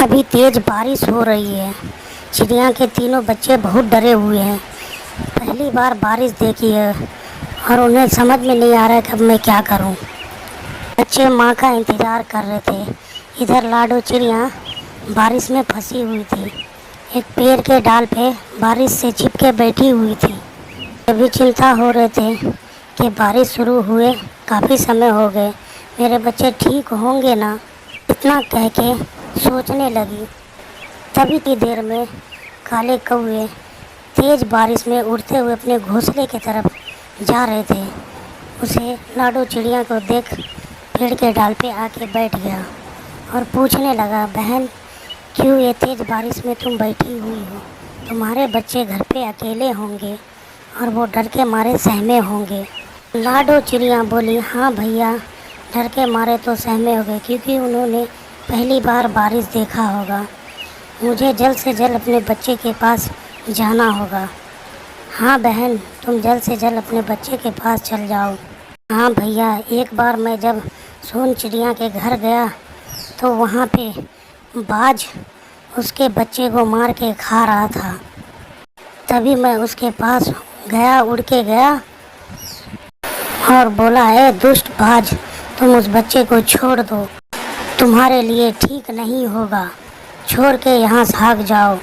अभी तेज बारिश हो रही है। चिड़िया के तीनों बच्चे बहुत डरे हुए हैं। पहली बार बारिश देखी है और उन्हें समझ में नहीं आ रहा है कि अब मैं क्या करूं। बच्चे माँ का इंतज़ार कर रहे थे। इधर लाडो चिड़िया बारिश में फंसी हुई थी। एक पेड़ के डाल पे बारिश से चिपके बैठी हुई थी। अभी चिंता हो रहे थे कि बारिश शुरू हुए काफ़ी समय हो गए, मेरे बच्चे ठीक होंगे ना। इतना कह के सोचने लगी। तभी की देर में काले कौवे तेज़ बारिश में उड़ते हुए अपने घोंसले की तरफ जा रहे थे। उसे लाडो चिड़िया को देख पेड़ के डाल पे आके बैठ गया और पूछने लगा, बहन क्यों ये तेज़ बारिश में तुम बैठी हुई हो? तुम्हारे बच्चे घर पे अकेले होंगे और वो डर के मारे सहमे होंगे। लाडो चिड़िया बोली, हाँ भैया, डर के मारे तो सहमे हो गए क्योंकि उन्होंने पहली बार बारिश देखा होगा। मुझे जल्द से जल्द अपने बच्चे के पास जाना होगा। हाँ बहन, तुम जल्द से जल्द अपने बच्चे के पास चल जाओ। हाँ भैया, एक बार मैं जब सोन चिड़िया के घर गया तो वहाँ पे बाज उसके बच्चे को मार के खा रहा था। तभी मैं उसके पास गया, उड़ के गया और बोला, है दुष्ट बाज, तुम उस बच्चे को छोड़ दो, तुम्हारे लिए ठीक नहीं होगा। छोड़ के यहाँ से भाग जाओ,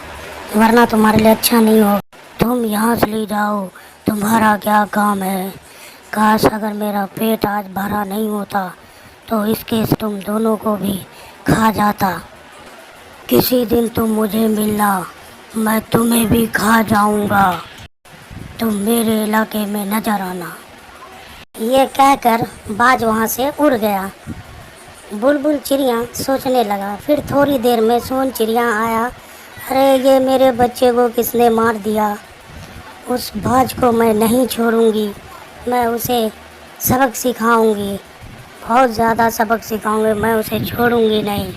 वरना तुम्हारे लिए अच्छा नहीं होगा। तुम यहाँ से ले जाओ, तुम्हारा क्या काम है। काश अगर मेरा पेट आज भरा नहीं होता तो इसके से तुम दोनों को भी खा जाता। किसी दिन तुम मुझे मिलना, मैं तुम्हें भी खा जाऊँगा। तुम मेरे इलाके में नजर आना। ये कहकर बाज वहाँ से उड़ गया। बुलबुल चिड़िया सोचने लगा। फिर थोड़ी देर में सोन चिड़िया आया। अरे ये मेरे बच्चे को किसने मार दिया? उस बाज को मैं नहीं छोड़ूंगी, मैं उसे सबक सिखाऊंगी, बहुत ज़्यादा सबक सिखाऊंगी, मैं उसे छोड़ूंगी नहीं।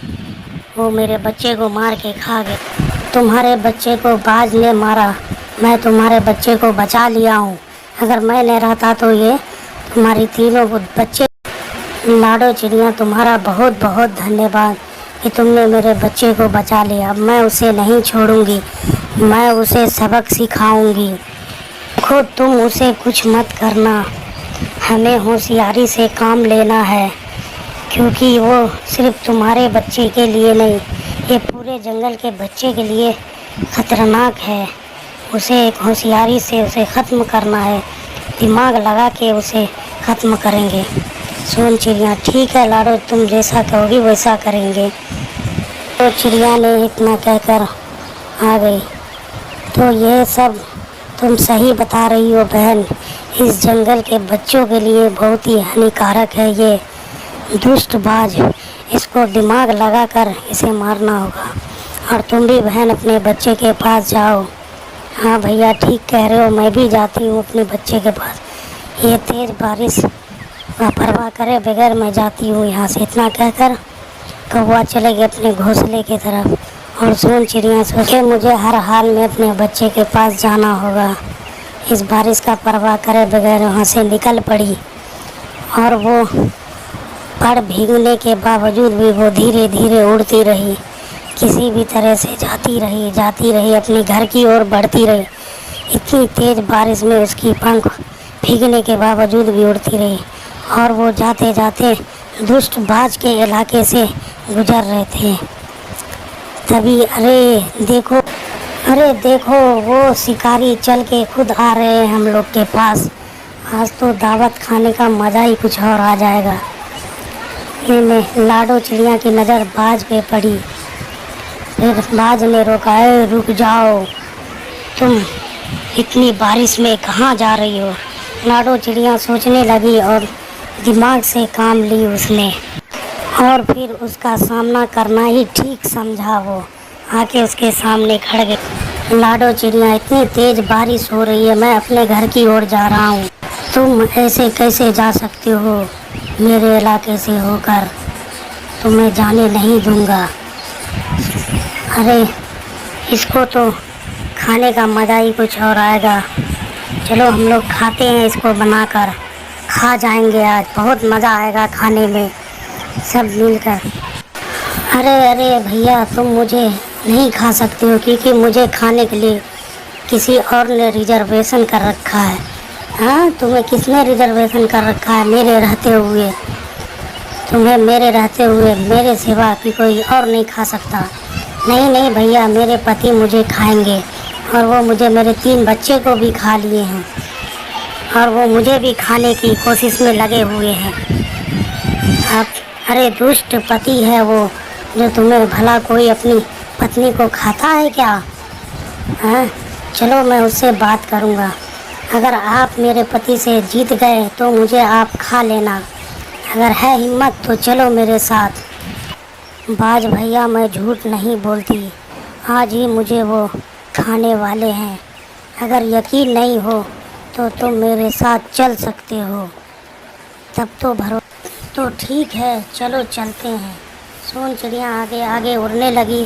वो मेरे बच्चे को मार के खा गए। तुम्हारे बच्चे को बाज ने मारा, मैं तुम्हारे बच्चे को बचा लिया हूँ। अगर मैं नहीं रहता तो ये तुम्हारी तीनों बच्चे। लाडो चिड़िया, तुम्हारा बहुत बहुत धन्यवाद कि तुमने मेरे बच्चे को बचा लिया। अब मैं उसे नहीं छोड़ूंगी, मैं उसे सबक सिखाऊंगी। खुद तुम उसे कुछ मत करना, हमें होशियारी से काम लेना है, क्योंकि वो सिर्फ तुम्हारे बच्चे के लिए नहीं, ये पूरे जंगल के बच्चे के लिए ख़तरनाक है। उसे एक होशियारी से उसे ख़त्म करना है, दिमाग लगा के उसे ख़त्म करेंगे। सोन चिड़िया, ठीक है लाडो, तुम जैसा कहोगी वैसा करेंगे। तो चिड़िया ने इतना कहकर आ गई। तो ये सब तुम सही बता रही हो बहन, इस जंगल के बच्चों के लिए बहुत ही हानिकारक है ये दुष्ट बाज। इसको दिमाग लगाकर इसे मारना होगा। और तुम भी बहन अपने बच्चे के पास जाओ। हाँ भैया, ठीक कह रहे हो, मैं भी जाती हूँ अपने बच्चे के पास। ये तेज़ बारिश का परवाह करे बगैर मैं जाती हूँ यहाँ से। इतना कहकर कौवा चले गए अपने घोंसले की तरफ और सोन चिड़िया सोचे, मुझे हर हाल में अपने बच्चे के पास जाना होगा। इस बारिश का परवाह करे बगैर वहाँ से निकल पड़ी और वो पड़ भीगने के बावजूद भी वो धीरे धीरे उड़ती रही। किसी भी तरह से जाती रही, अपने घर की ओर बढ़ती रही। इतनी तेज़ बारिश में उसकी पंख भीगने के बावजूद भी उड़ती रही और वो जाते जाते दुष्ट बाज के इलाके से गुजर रहे थे। तभी अरे देखो वो शिकारी चल के खुद आ रहे हैं हम लोग के पास। आज तो दावत खाने का मज़ा ही कुछ और आ जाएगा। इनमें लाडो चिड़िया की नज़र बाज पे पड़ी। फिर बाज ने रोका, रुक जाओ, तुम इतनी बारिश में कहाँ जा रही हो? लाडो चिड़िया सोचने लगी और दिमाग से काम ली उसने और फिर उसका सामना करना ही ठीक समझा। वो आके उसके सामने खड़ गई। लाडो चिड़िया, इतनी तेज़ बारिश हो रही है, मैं अपने घर की ओर जा रहा हूँ, तुम ऐसे कैसे जा सकते हो मेरे इलाके से होकर? तुम्हें जाने नहीं दूँगा। अरे इसको तो खाने का मज़ा ही कुछ और आएगा। चलो हम लोग खाते हैं, इसको बनाकर खा जाएंगे। आज बहुत मज़ा आएगा खाने में सब मिलकर। अरे अरे भैया, तुम मुझे नहीं खा सकते हो क्योंकि मुझे खाने के लिए किसी और ने रिजर्वेशन कर रखा है। हाँ, तुम्हें किसने रिजर्वेशन कर रखा है? मेरे रहते हुए तुम्हें, मेरे रहते हुए मेरे सिवा कि कोई और नहीं खा सकता। नहीं नहीं भैया, मेरे पति मुझे खाएंगे और वो मुझे, मेरे 3 बच्चे को भी खा लिए हैं और वो मुझे भी खाने की कोशिश में लगे हुए हैं। आप, अरे दुष्ट पति है वो जो तुम्हें, भला कोई अपनी पत्नी को खाता है क्या? हाँ, चलो मैं उससे बात करूँगा। अगर आप मेरे पति से जीत गए तो मुझे आप खा लेना। अगर है हिम्मत तो चलो मेरे साथ। बाज भैया, मैं झूठ नहीं बोलती, आज ही मुझे वो खाने वाले हैं। अगर यकीन नहीं हो तो तुम मेरे साथ चल सकते हो, तब तो तो ठीक है, चलो चलते हैं। सोन चिड़िया आगे आगे उड़ने लगी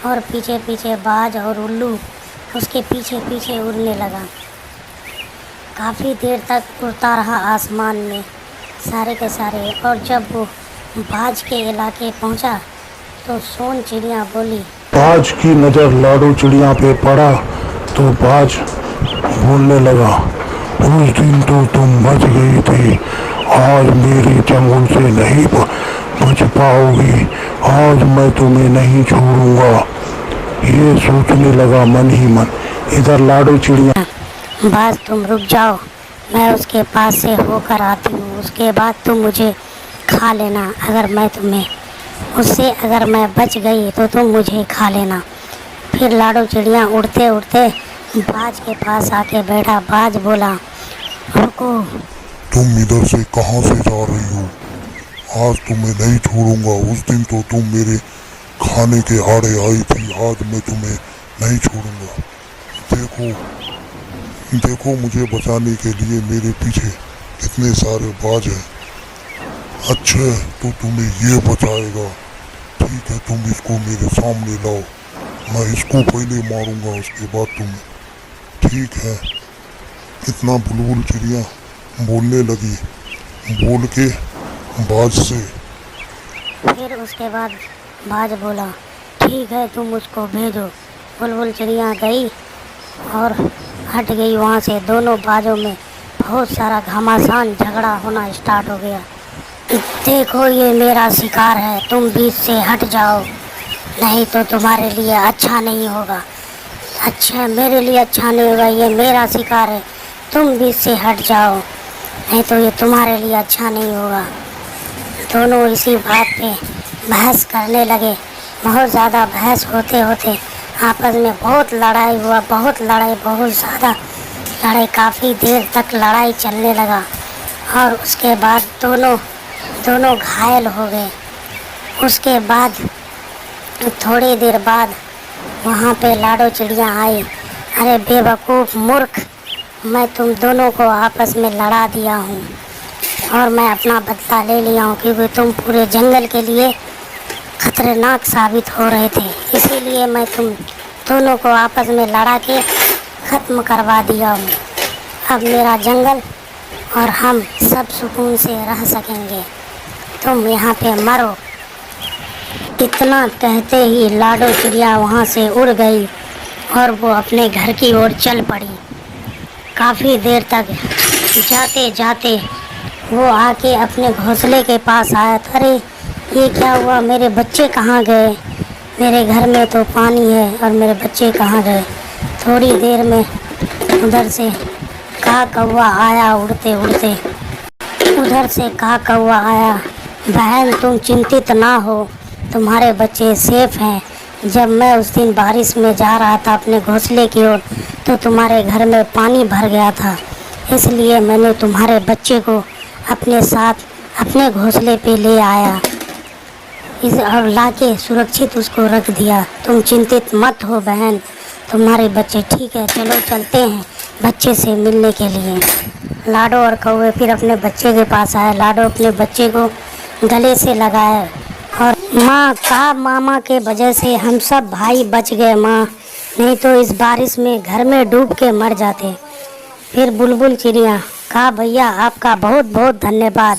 और पीछे पीछे बाज और उल्लू उसके पीछे पीछे उड़ने लगा। काफ़ी देर तक उड़ता रहा आसमान में सारे के सारे, और जब वो बाज के इलाके पहुंचा तो सोन चिड़िया बोली। बाज की नज़र लाडो चिड़िया पे पड़ा तो बाज बोलने लगा, उस दिन तो तुम बच गई थी, आज मेरे चंगुल से नहीं बच पाओगी, आज मैं तुम्हें नहीं छोड़ूंगा। ये सोचने लगा मन ही मन। इधर लाडो चिड़िया, बाज तुम रुक जाओ, मैं उसके पास से होकर आती हूँ, उसके बाद तुम मुझे खा लेना। अगर मैं बच गई तो तुम मुझे खा लेना। फिर लाडो चिड़िया उड़ते उड़ते बाज के पास आके बैठा। बाज बोला, रुको। तुम इधर से कहाँ से जा रही हो? आज तुम्हें नहीं छोड़ूंगा। उस दिन तो तुम मेरे खाने के आड़े आई थी, आज मैं तुम्हें नहीं छोड़ूंगा। देखो मुझे बचाने के लिए मेरे पीछे कितने सारे बाज हैं। अच्छा, तो तुम्हें ये बचाएगा। ठीक है, तुम इसको मेरे सामने लाओ, मैं इसको पहले मारूंगा, उसके बाद तुम्हें। ठीक है। इतना बुलबुल चिड़िया बोलने लगी, बोल के बाज से। फिर उसके बाद बाज बोला, ठीक है, तुम उसको भेजो। बुलबुल चिड़िया गई और हट गई वहाँ से। दोनों बाजों में बहुत सारा घमासान झगड़ा होना स्टार्ट हो गया। देखो, ये मेरा शिकार है, तुम बीच से हट जाओ, नहीं तो तुम्हारे लिए अच्छा नहीं होगा। अच्छा, मेरे लिए अच्छा नहीं होगा, ये मेरा शिकार है, तुम बीच से हट जाओ, नहीं तो ये तुम्हारे लिए अच्छा नहीं होगा। दोनों इसी बात पे बहस करने लगे। बहुत ज़्यादा बहस होते होते आपस में बहुत लड़ाई हुआ, बहुत ज़्यादा लड़ाई, काफ़ी देर तक लड़ाई चलने लगा और उसके बाद दोनों घायल हो गए। उसके बाद थोड़ी देर बाद वहाँ पे लाडो चिड़िया आई। अरे बेवकूफ़ मूर्ख, मैं तुम दोनों को आपस में लड़ा दिया हूँ और मैं अपना बदला ले लिया हूँ, क्योंकि तुम पूरे जंगल के लिए खतरनाक साबित हो रहे थे। इसीलिए मैं तुम दोनों को आपस में लड़ा के ख़त्म करवा दिया हूँ। अब मेरा जंगल और हम सब सुकून से रह सकेंगे, तुम यहाँ पे मरो। इतना कहते ही लाडो चिड़िया वहाँ से उड़ गई और वो अपने घर की ओर चल पड़ी। काफ़ी देर तक जाते जाते वो आके अपने घोंसले के पास आया। अरे ये क्या हुआ, मेरे बच्चे कहाँ गए? मेरे घर में तो पानी है और मेरे बच्चे कहाँ गए? थोड़ी देर में उधर से कौवा आया, उड़ते उड़ते उधर से कौवा आया। बहन, तुम चिंतित ना हो, तुम्हारे बच्चे सेफ हैं। जब मैं उस दिन बारिश में जा रहा था अपने घोंसले की ओर तो तुम्हारे घर में पानी भर गया था, इसलिए मैंने तुम्हारे बच्चे को अपने साथ अपने घोंसले पे ले आया और लाके सुरक्षित उसको रख दिया। तुम चिंतित मत हो बहन, तुम्हारे बच्चे ठीक है। चलो चलते हैं बच्चे से मिलने के लिए। लाडो और कौवे फिर अपने बच्चे के पास आए। लाडो अपने बच्चे को गले से लगाया और मामा के वजह से हम सब भाई बच गए माँ, नहीं तो इस बारिश में घर में डूब के मर जाते। फिर बुलबुल चिड़िया, भैया आपका बहुत बहुत धन्यवाद।